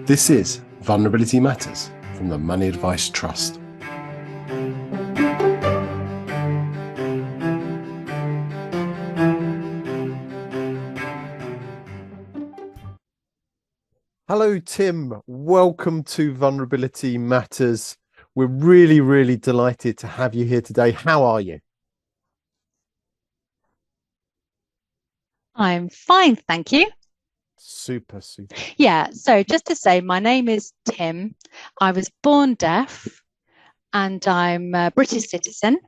This is Vulnerability Matters from the Money Advice Trust. Hello, Tim. Welcome to Vulnerability Matters. We're really delighted to have you here today. How are you? I'm fine, thank you. Super. Yeah, so just to say, my name is Tim. I was born deaf and I'm a British citizen.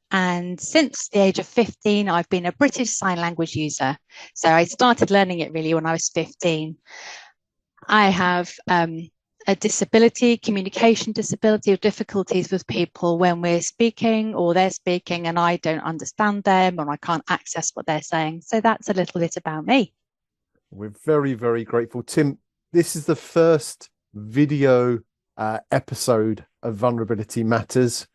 And since the age of 15, I've been a British Sign Language user. So I started learning it really when I was 15. I have a disability, communication disability, or difficulties with people when we're speaking or they're speaking and I don't understand them or I can't access what they're saying. So that's a little bit about me. We're very grateful. Tim, this is the first video episode of Vulnerability Matters.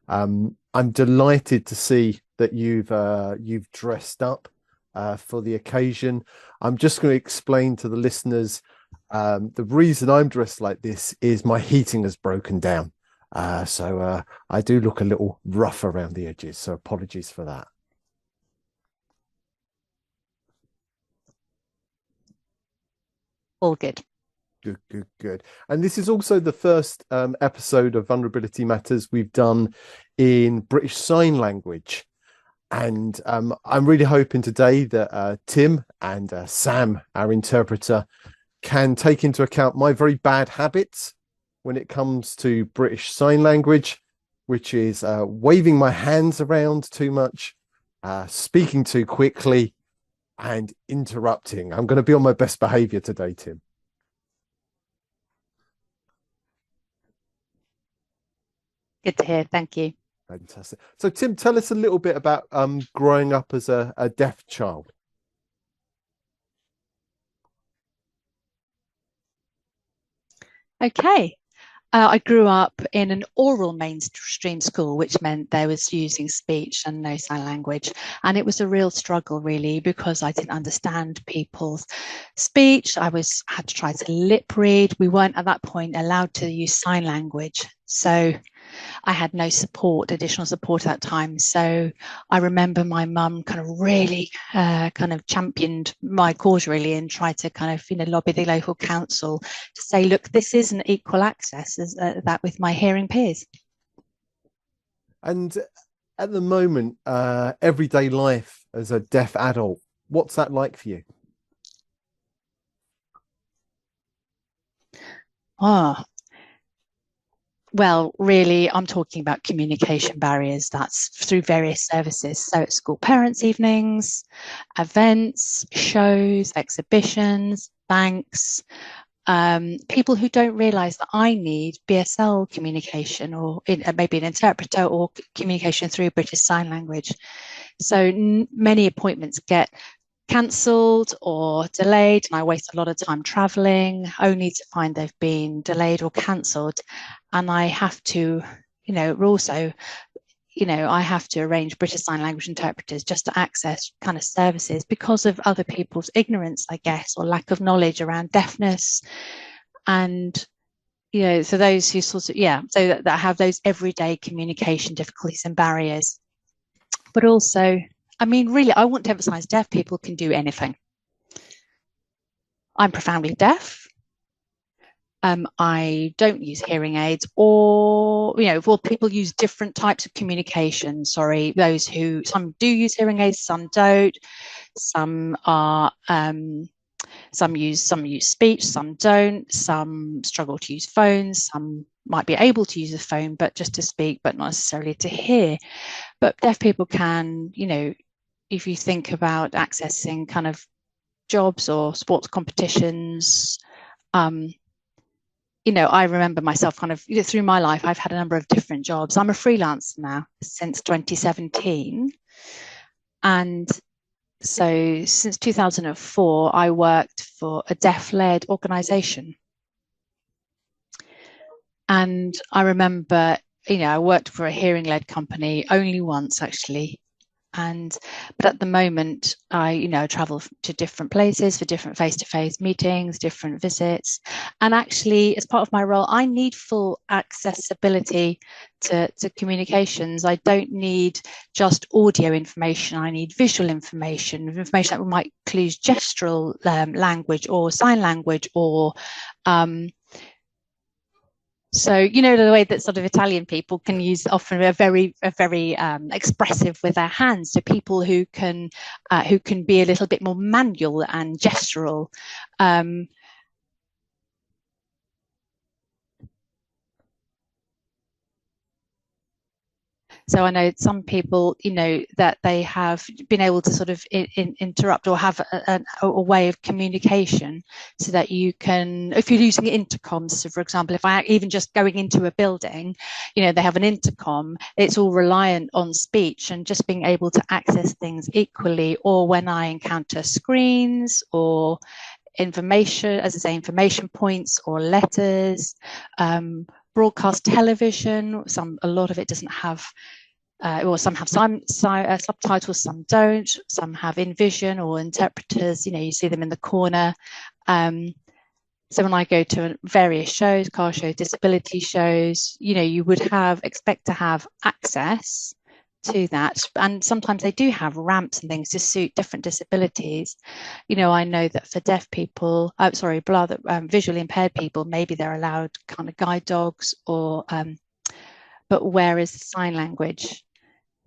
I'm delighted to see that you've dressed up for the occasion. I'm just going to explain to the listeners the reason I'm dressed like this is my heating has broken down. So I do look a little rough around the edges, so apologies for that. All good. Good. And this is also the first episode of Vulnerability Matters we've done in British Sign Language. And I'm really hoping today that Tim and Sam, our interpreter, can take into account my very bad habits when it comes to British Sign Language, which is waving my hands around too much, speaking too quickly, and interrupting. I'm going to be on my best behavior today, Tim. Good to hear. Thank you. Fantastic. So, Tim, tell us a little bit about growing up as a deaf child. Okay. I grew up in an oral mainstream school, which meant there was using speech and no sign language. And it was a real struggle, really, because I didn't understand people's speech. Had to try to lip read. We weren't at that point allowed to use sign language. So I had no support, additional support at that time. So I remember my mum kind of really kind of championed my cause really and tried to kind of, lobby the local council to say, look, this isn't equal access as that with my hearing peers. And at the moment, everyday life as a deaf adult, what's that like for you? Oh, well, really, I'm talking about communication barriers. That's through various services. So it's school parents' evenings, events, shows, exhibitions, banks, people who don't realize that I need BSL communication or maybe an interpreter or communication through British Sign Language. So many appointments get cancelled or delayed, and I waste a lot of time traveling only to find they've been delayed or cancelled. And I have to, also, I have to arrange British Sign Language interpreters just to access kind of services because of other people's ignorance, I guess, or lack of knowledge around deafness. And, so those who so that have those everyday communication difficulties and barriers. But also, I mean, really, I want to emphasize deaf people can do anything. I'm profoundly deaf. I don't use hearing aids, or people use different types of communication. Sorry, some do use hearing aids, some don't. Some are some use speech, some don't. Some struggle to use phones. Some might be able to use a phone, but just to speak, but not necessarily to hear. But deaf people can, if you think about accessing kind of jobs or sports competitions. I remember myself kind of through my life, I've had a number of different jobs. I'm a freelancer now since 2017. And so since 2004, I worked for a deaf-led organization. And I remember, I worked for a hearing-led company only once, actually. But at the moment, I travel to different places for different face-to-face meetings, different visits. And actually, as part of my role, I need full accessibility to communications. I don't need just audio information. I need visual information that might include gestural language or sign language or so, the way that sort of Italian people can use often a very expressive with their hands. So people who can be a little bit more manual and gestural. So I know some people, that they have been able to sort of interrupt or have a way of communication so that you can, if you're using intercoms, so for example, if I even just going into a building, they have an intercom, it's all reliant on speech and just being able to access things equally. Or when I encounter screens or information, as I say, information points or letters, broadcast television, a lot of it doesn't have, or some have subtitles, some don't, some have in vision or interpreters, you see them in the corner. So when I go to various shows, car shows, disability shows, you would expect to have access to that. And sometimes they do have ramps and things to suit different disabilities. I know that for deaf people, visually impaired people, maybe they're allowed kind of guide dogs or, but where is the sign language?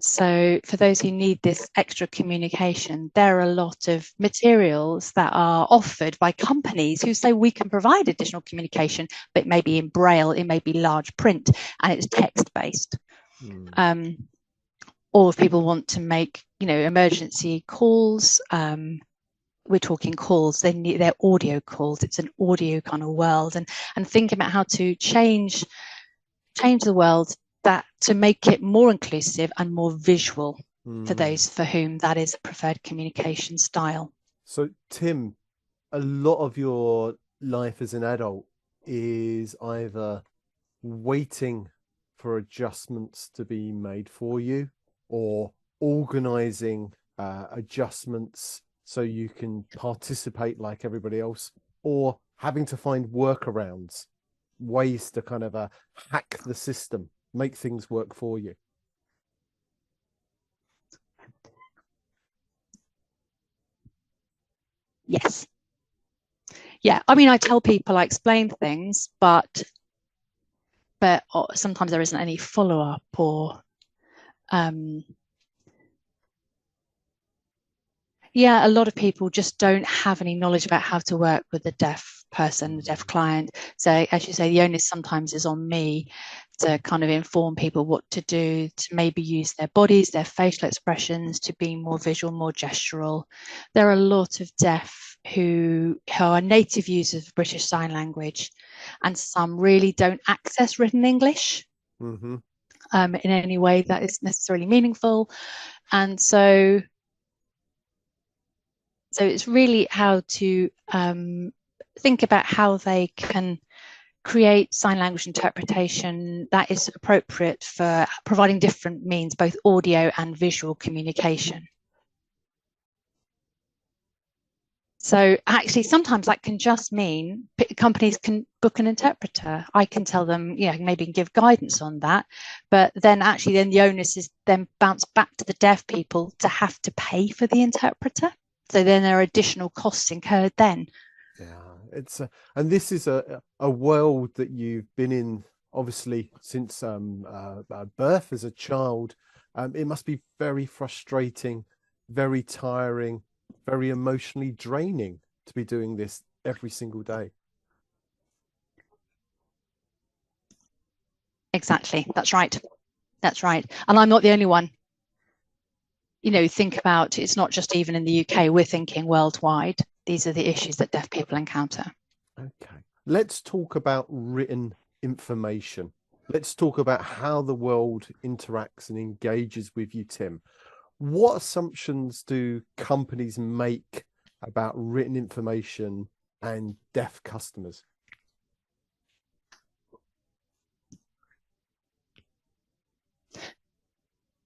So for those who need this extra communication, there are a lot of materials that are offered by companies who say we can provide additional communication, but it may be in Braille, it may be large print, and it's text-based. Or if people want to make, emergency calls, we're talking calls, they're audio calls. It's an audio kind of world, and think about how to change the world to make it more inclusive and more visual for those for whom that is a preferred communication style. So, Tim, a lot of your life as an adult is either waiting for adjustments to be made for you or organizing adjustments so you can participate like everybody else, or having to find workarounds, ways to kind of hack the system, make things work for you. Yes. Yeah, I mean, I tell people, I explain things, but sometimes there isn't any follow-up or yeah, a lot of people just don't have any knowledge about how to work with a deaf person, a deaf client. So as you say, the onus sometimes is on me to kind of inform people what to do, to maybe use their bodies, their facial expressions, to be more visual, more gestural. There are a lot of deaf who are native users of British Sign Language, and some really don't access written English in any way that is necessarily meaningful. And so it's really how to think about how they can create sign language interpretation that is appropriate for providing different means, both audio and visual communication. So actually, sometimes that can just mean companies can book an interpreter. I can tell them, maybe give guidance on that, but then the onus is then bounced back to the deaf people to have to pay for the interpreter. So then there are additional costs incurred then. Yeah, it's and this is a world that you've been in, obviously, since birth as a child. It must be very frustrating, very tiring, very emotionally draining to be doing this every single day. Exactly. That's right. And I'm not the only one. Think about, it's not just even in the UK, we're thinking worldwide. These are the issues that deaf people encounter. Okay. Let's talk about written information. Let's talk about how the world interacts and engages with you, Tim. What assumptions do companies make about written information and deaf customers?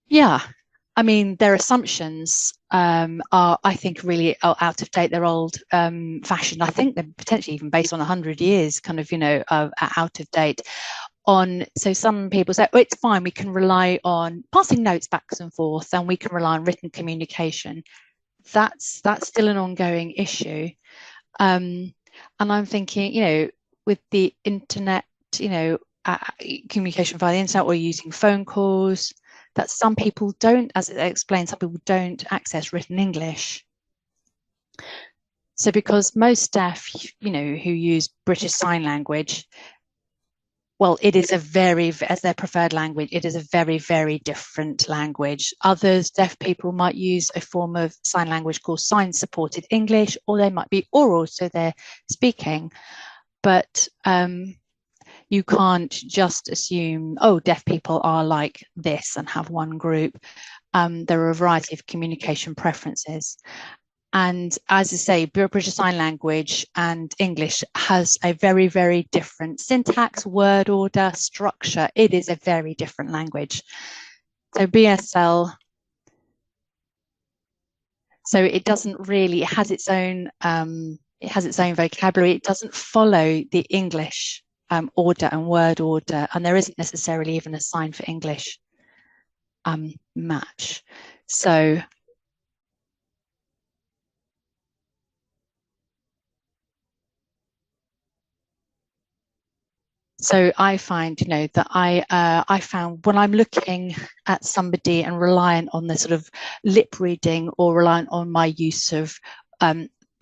Yeah. I mean, their assumptions are, I think, really out of date. They're old fashioned. I think they're potentially even based on 100 years, kind of, out of date. So some people say, oh, it's fine, we can rely on passing notes back and forth, and we can rely on written communication. That's still an ongoing issue. And I'm thinking, with the internet, communication via the internet or using phone calls, that some people don't, as it explains, some people don't access written English. So because most deaf, who use British Sign Language, well, it is as their preferred language, it is a very, very different language. Others, deaf people, might use a form of sign language called sign-supported English, or they might be oral, so they're speaking. But you can't just assume, oh, deaf people are like this and have one group. There are a variety of communication preferences. And as I say, British Sign Language and English has a very, very different syntax, word order, structure. It is a very different language. So BSL, so it doesn't really, it has its own vocabulary. It doesn't follow the English order and word order, and there isn't necessarily even a sign for English match. So I find, that I found when I'm looking at somebody and reliant on the sort of lip reading or reliant on my use of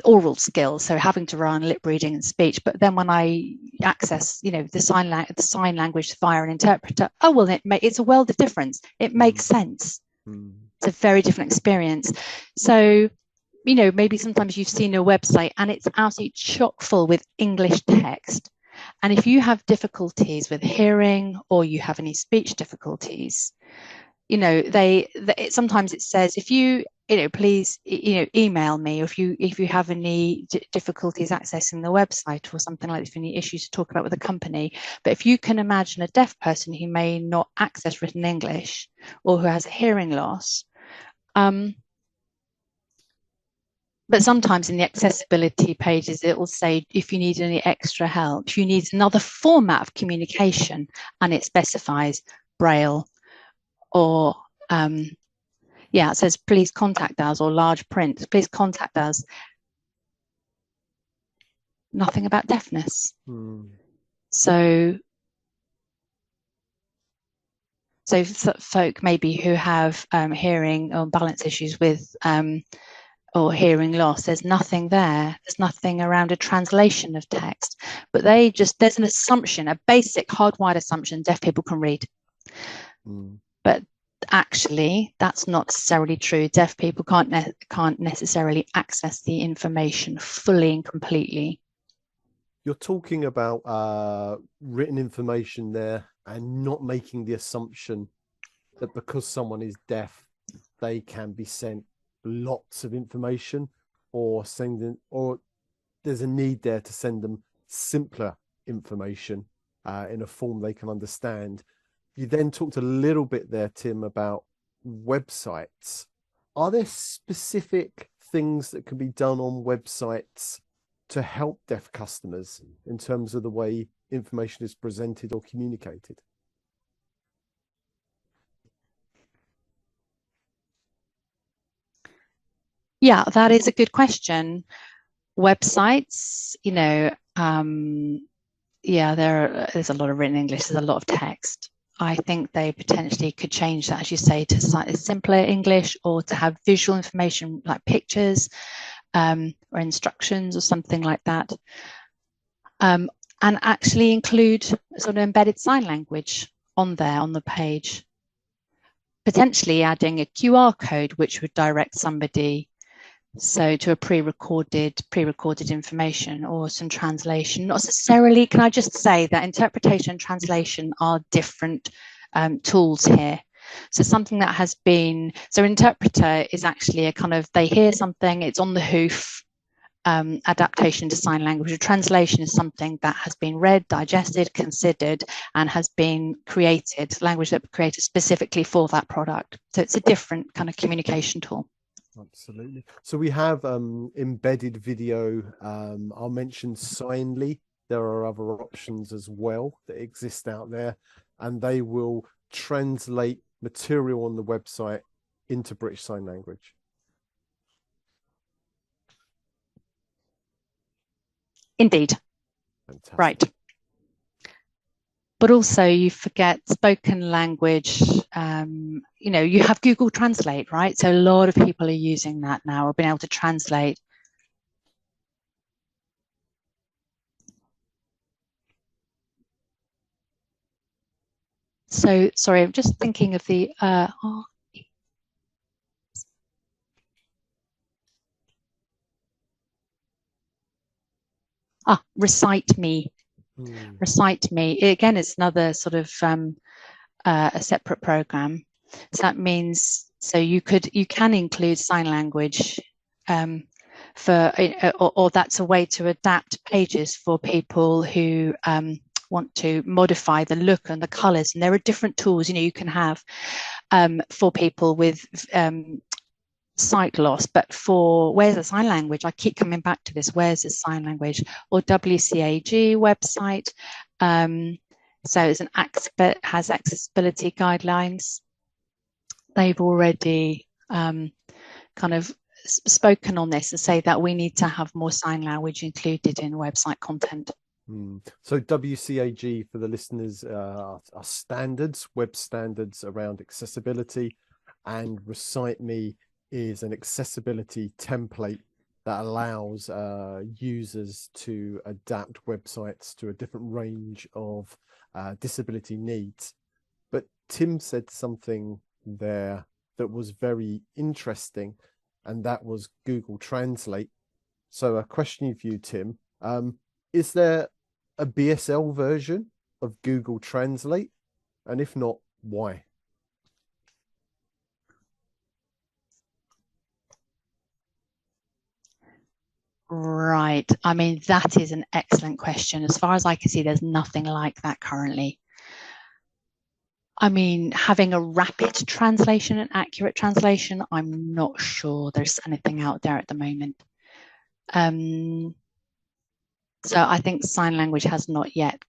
oral skills, so having to rely on lip reading and speech, but then when I access, the sign language via an interpreter, oh well, it's a world of difference. It makes sense. It's a very different experience. So, maybe sometimes you've seen a website and it's absolutely chock full with English text. And if you have difficulties with hearing or you have any speech difficulties, sometimes it says, if you, please, email me, or if you have any difficulties accessing the website or something like this, any issues to talk about with the company. But if you can imagine a deaf person who may not access written English or who has a hearing loss, but sometimes in the accessibility pages, it will say, if you need any extra help, if you need another format of communication, and it specifies Braille or, it says, please contact us, or large print, please contact us. Nothing about deafness. So folk maybe who have hearing or balance issues with or hearing loss, there's nothing there. There's nothing around a translation of text, but there's an assumption, a basic hardwired assumption, deaf people can read. But actually, that's not necessarily true. Deaf people can't necessarily access the information fully and completely. You're talking about written information there, and not making the assumption that because someone is deaf, they can be sent lots of information, or there's a need there to send them simpler information in a form they can understand. You then talked a little bit there, Tim, about websites. Are there specific things that can be done on websites to help deaf customers in terms of the way information is presented or communicated? Yeah, that is a good question. Websites, there's a lot of written English, there's a lot of text. I think they potentially could change that, as you say, to slightly simpler English, or to have visual information like pictures or instructions or something like that. And actually include sort of embedded sign language on the page. Potentially adding a QR code which would direct somebody to a pre-recorded information, or some translation. Not necessarily, can I just say that interpretation and translation are different tools here. So something that has been, so interpreter is actually a kind of, they hear something, it's on the hoof, adaptation to sign language. A translation is something that has been read, digested, considered, and has been created, language that was created specifically for that product. So it's a different kind of communication tool. Absolutely. So we have embedded video. I'll mention Signly. There are other options as well that exist out there, and they will translate material on the website into British Sign Language. Indeed. Fantastic. Right. But also you forget spoken language. You know, you have Google Translate, right? So a lot of people are using that now, or being able to translate. So, sorry, I'm just thinking of the Recite Me. Recite Me. Again, it's another sort of a separate program. So that means you can include sign language or that's a way to adapt pages for people who want to modify the look and the colors. And there are different tools, you know, you can have for people with sight loss, but for where's the sign language, I keep coming back to this, where's the sign language, or WCAG website. So it's has accessibility guidelines. They've already kind of spoken on this and say that we need to have more sign language included in website content. So WCAG, for the listeners, are standards, web standards around accessibility, and Recite Me is an accessibility template that allows users to adapt websites to a different range of disability needs. But Tim said something there that was very interesting, and that was Google Translate. So a question for you, Tim, is there a BSL version of Google Translate? And if not, why? Right. I mean, that is an excellent question. As far as I can see, there's nothing like that currently. I mean, having a rapid translation and accurate translation, I'm not sure there's anything out there at the moment. So I think sign language has not yet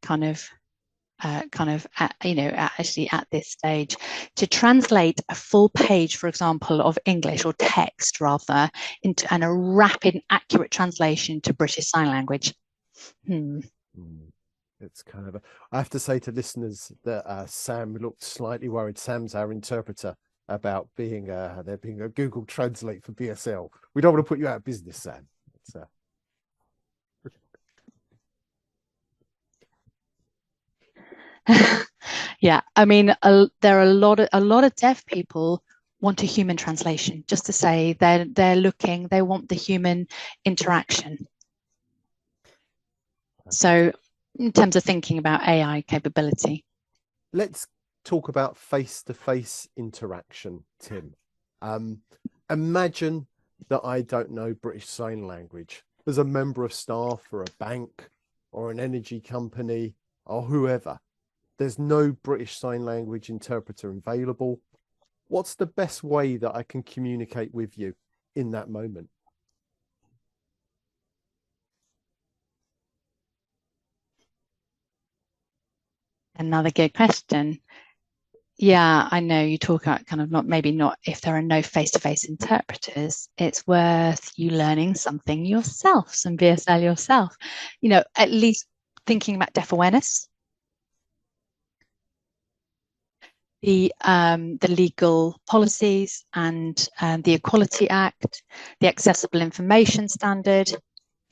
actually at this stage to translate a full page, for example, of English or text rather into a rapid and accurate translation to British Sign Language. It's kind of I have to say to listeners that Sam looked slightly worried. Sam's our interpreter, about there being a Google Translate for BSL. We don't want to put you out of business, Sam. It's, Yeah, I mean, there are a lot of deaf people want a human translation, just to say they want the human interaction. So in terms of thinking about AI capability, let's talk about face-to-face interaction, Tim. Imagine that I don't know British Sign Language as a member of staff for a bank or an energy company or whoever. There's no British Sign Language interpreter available. What's the best way that I can communicate with you in that moment? another good question. Yeah, I know you talk about kind of not if there are no face-to-face interpreters, it's worth you learning something yourself, some BSL yourself, you know, at least thinking about deaf awareness, the legal policies and the Equality Act, the Accessible Information Standard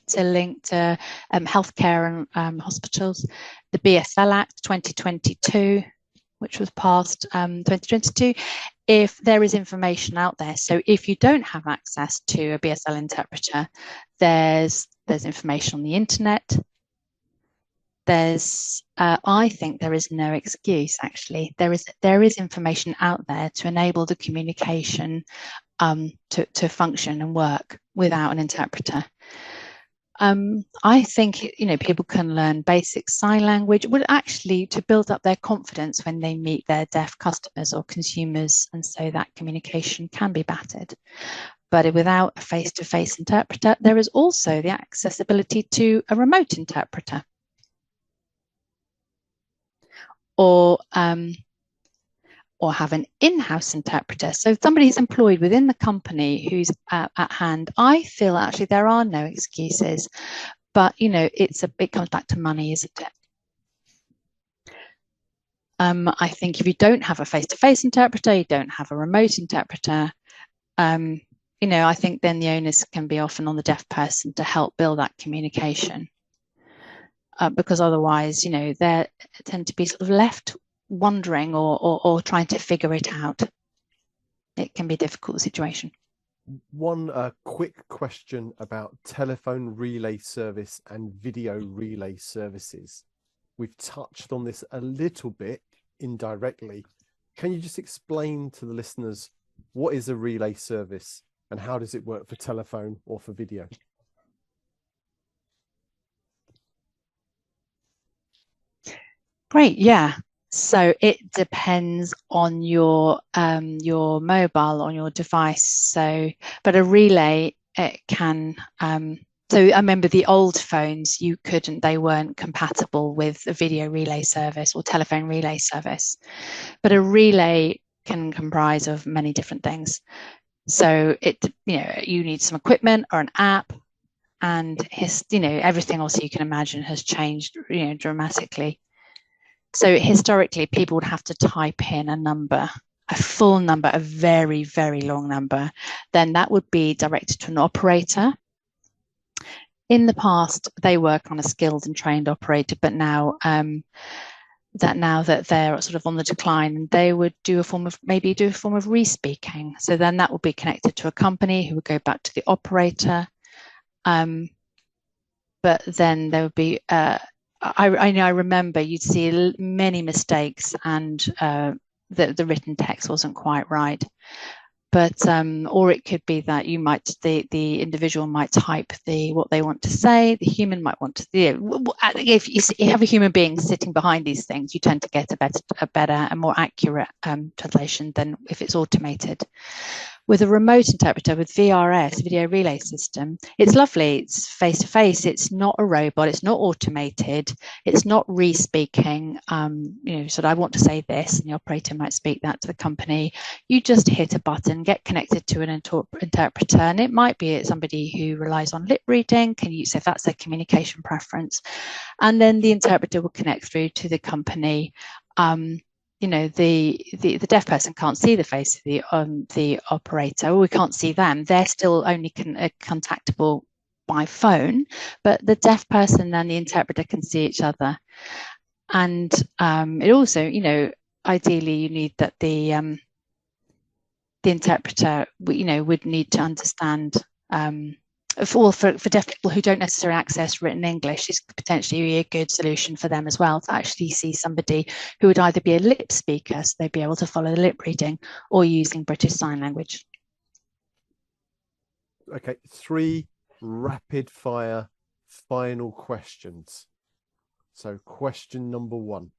to link to healthcare and hospitals, the BSL Act 2022, which was passed 2022, if there is information out there. So if you don't have access to a BSL interpreter, there's information on the internet. I think there is no excuse, actually. There is information out there to enable the communication to function and work without an interpreter. I think, people can learn basic sign language, would actually to build up their confidence when they meet their deaf customers or consumers, and so that communication can be battered. But without a face-to-face interpreter, there is also the accessibility to a remote interpreter, or have an in-house interpreter. So somebody who's employed within the company who's at hand. I feel actually there are no excuses, but it comes back to money, isn't it? I think if you don't have a face-to-face interpreter, you don't have a remote interpreter, I think then the onus can be often on the deaf person to help build that communication, because otherwise, they tend to be sort of left wondering or trying to figure it out. It can be a difficult situation. One quick question about telephone relay service and video relay services. We've touched on this a little bit indirectly. Can you just explain to the listeners what is a relay service and how does it work for telephone or for video? Great, yeah. So it depends on your mobile, on your device. So, but a relay, it can. So I remember the old phones, they weren't compatible with a video relay service or telephone relay service. But a relay can comprise of many different things. So you need some equipment or an app, and everything else you can imagine has changed dramatically. So historically, people would have to type in a number, a full number, a very, very long number. Then that would be directed to an operator. In the past, they work on a skilled and trained operator, but now that they're sort of on the decline, they would do a form of re-speaking. So then that would be connected to a company who would go back to the operator. But then there would be I remember you'd see many mistakes, and the written text wasn't quite right. But or it could be that the individual might type what they want to say. The human might want to. If you have a human being sitting behind these things, you tend to get a better and more accurate translation than if it's automated. With a remote interpreter, with VRS, video relay system, it's lovely. It's face-to-face. It's not a robot. It's not automated. It's not re-speaking. So I want to say this, and the operator might speak that to the company. You just hit a button, get connected to an interpreter, and it might be somebody who relies on lip reading. So if that's their communication preference, and then the interpreter will connect through to the company. The deaf person can't see the face of the operator, or we can't see them. They're still only contactable by phone, but the deaf person and the interpreter can see each other. And it also, ideally you need that the interpreter, would need to understand. For deaf people who don't necessarily access written English, is potentially a good solution for them as well, to actually see somebody who would either be a lip speaker, so they'd be able to follow the lip reading, or using British Sign Language. Okay, 3 rapid fire final questions. So question number 1.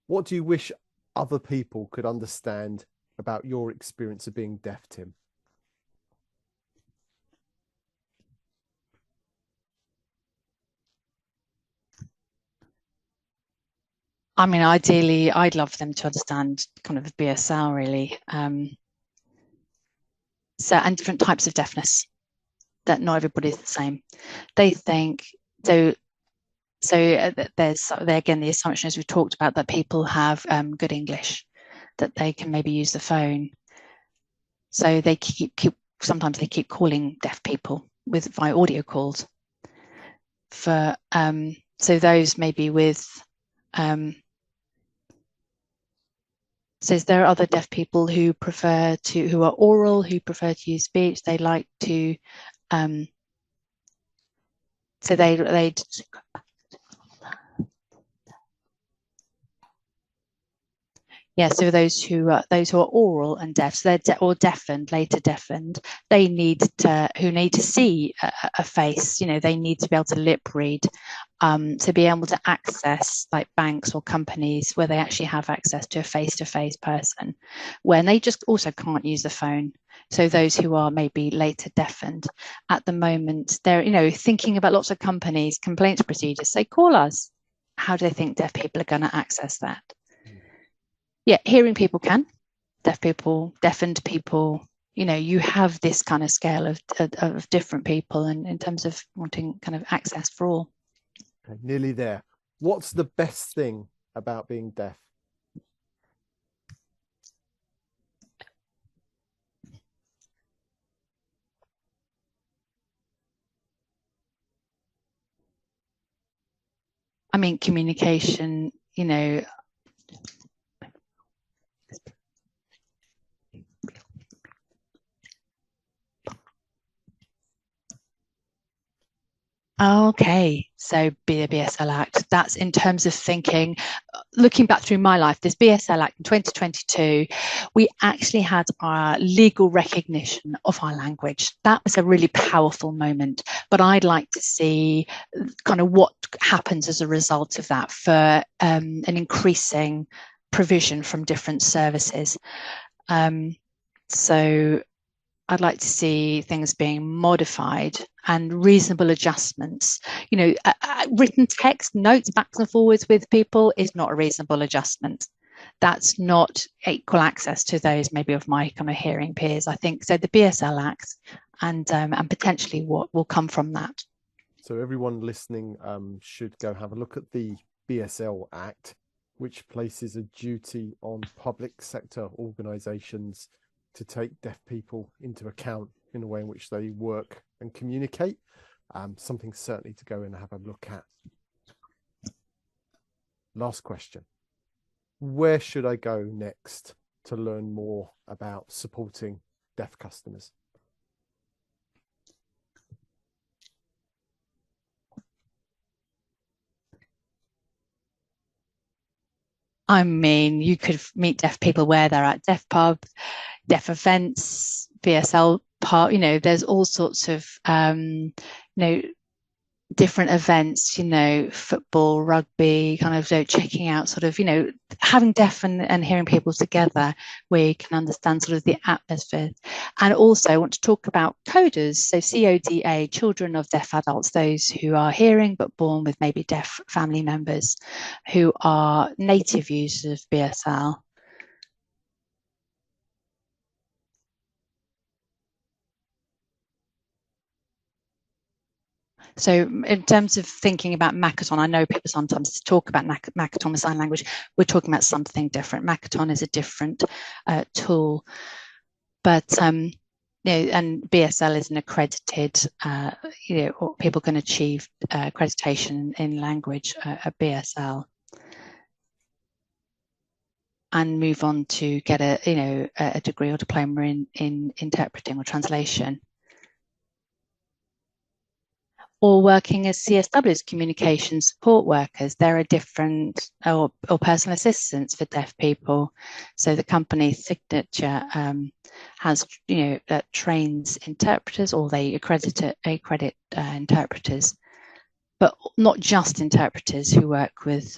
What do you wish other people could understand about your experience of being deaf, Tim? I mean, ideally, I'd love them to understand kind of BSL, really. And different types of deafness, that not everybody's the same. They think so. There's again the assumption, as we've talked about, that people have good English, that they can maybe use the phone. So they sometimes they keep calling deaf people via audio calls. So those maybe with. So there are other deaf people who are oral, who prefer to use speech. They like to, so they Yeah, so those who are oral and deaf, so they're or deafened, later deafened, they need to see a face. They need to be able to lip read, to be able to access like banks or companies where they actually have access to a face-to-face person, when they just also can't use the phone. So those who are maybe later deafened at the moment, they're thinking about lots of companies, complaints procedures. Say, call us. How do they think deaf people are going to access that? Yeah, hearing people can, deaf people, deafened people. You have this kind of scale of different people, and in terms of wanting kind of access for all. Okay, nearly there. What's the best thing about being deaf? I mean, communication, Okay, so the BSL Act, that's in terms of thinking, looking back through my life, this BSL Act in 2022, we actually had our legal recognition of our language. That was a really powerful moment, but I'd like to see kind of what happens as a result of that for an increasing provision from different services. So I'd like to see things being modified and reasonable adjustments. Written text, notes backwards and forwards with people is not a reasonable adjustment. That's not equal access to those maybe of my kind of hearing peers, I think. So the BSL Act and potentially what will come from that. So everyone listening should go have a look at the BSL Act, which places a duty on public sector organisations to take deaf people into account in the way in which they work and communicate. Something certainly to go and have a look at. Last question. Where should I go next to learn more about supporting deaf customers? I mean, you could meet deaf people where they're at, deaf pubs, deaf events, BSL part, there's all sorts of, different events, football, rugby, kind of checking out sort of, having deaf and hearing people together where you can understand sort of the atmosphere. And also I want to talk about coders. So CODA, children of deaf adults, those who are hearing but born with maybe deaf family members who are native users of BSL. So in terms of thinking about Makaton, I know people sometimes talk about Makaton as sign language. We're talking about something different. Makaton is a different tool, but and BSL is an accredited, people can achieve accreditation in language at BSL and move on to get a degree or diploma in interpreting or translation. Or working as CSWs, communication support workers. There are different, or personal assistants for deaf people. So the company Signature has, trains interpreters, or they accredit interpreters, but not just interpreters who work with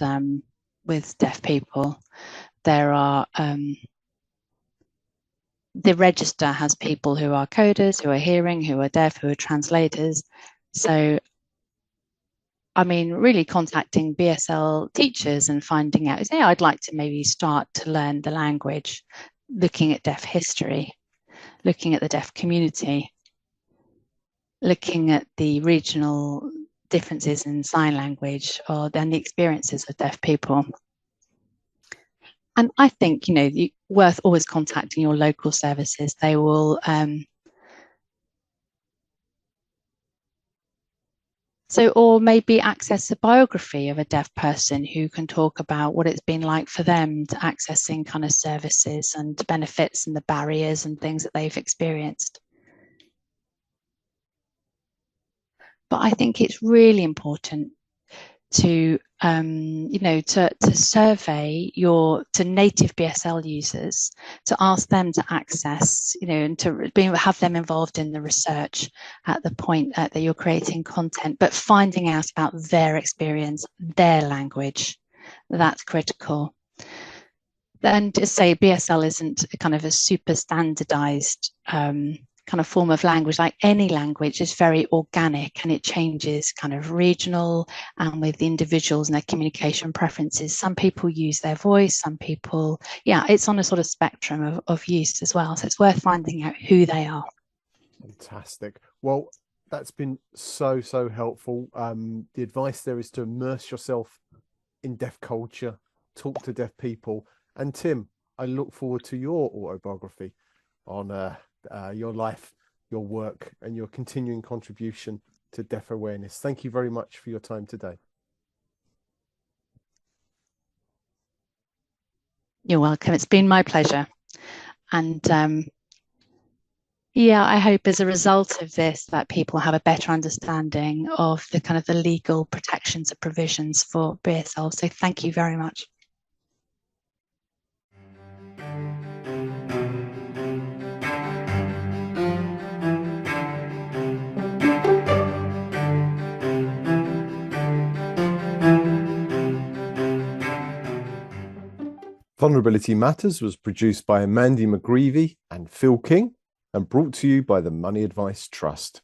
deaf people. There are the register has people who are coders, who are hearing, who are deaf, who are translators. So, I mean, really contacting BSL teachers and finding out, I'd like to maybe start to learn the language, looking at deaf history, looking at the deaf community, looking at the regional differences in sign language and the experiences of deaf people. And I think, worth always contacting your local services. They will or maybe access a biography of a deaf person who can talk about what it's been like for them to accessing kind of services and benefits and the barriers and things that they've experienced. But I think it's really important to to survey to native BSL users, to ask them to access, and to have them involved in the research at the point that you're creating content, but finding out about their experience, their language, that's critical. Then to say BSL isn't kind of a super standardized kind of form of language. Like any language is very organic, and it changes kind of regional and with the individuals and their communication preferences. Some people use their voice, some people, it's on a sort of spectrum of use as well. So it's worth finding out who they are. Fantastic. Well, that's been so helpful. The advice there is to immerse yourself in deaf culture, talk to deaf people. And Tim, I look forward to your autobiography on your life, your work, and your continuing contribution to deaf awareness. Thank you very much for your time today. You're welcome. It's been my pleasure. And I hope as a result of this that people have a better understanding of the kind of the legal protections and provisions for BSL. So thank you very much. Vulnerability Matters was produced by Mandy McGreevy and Phil King and brought to you by the Money Advice Trust.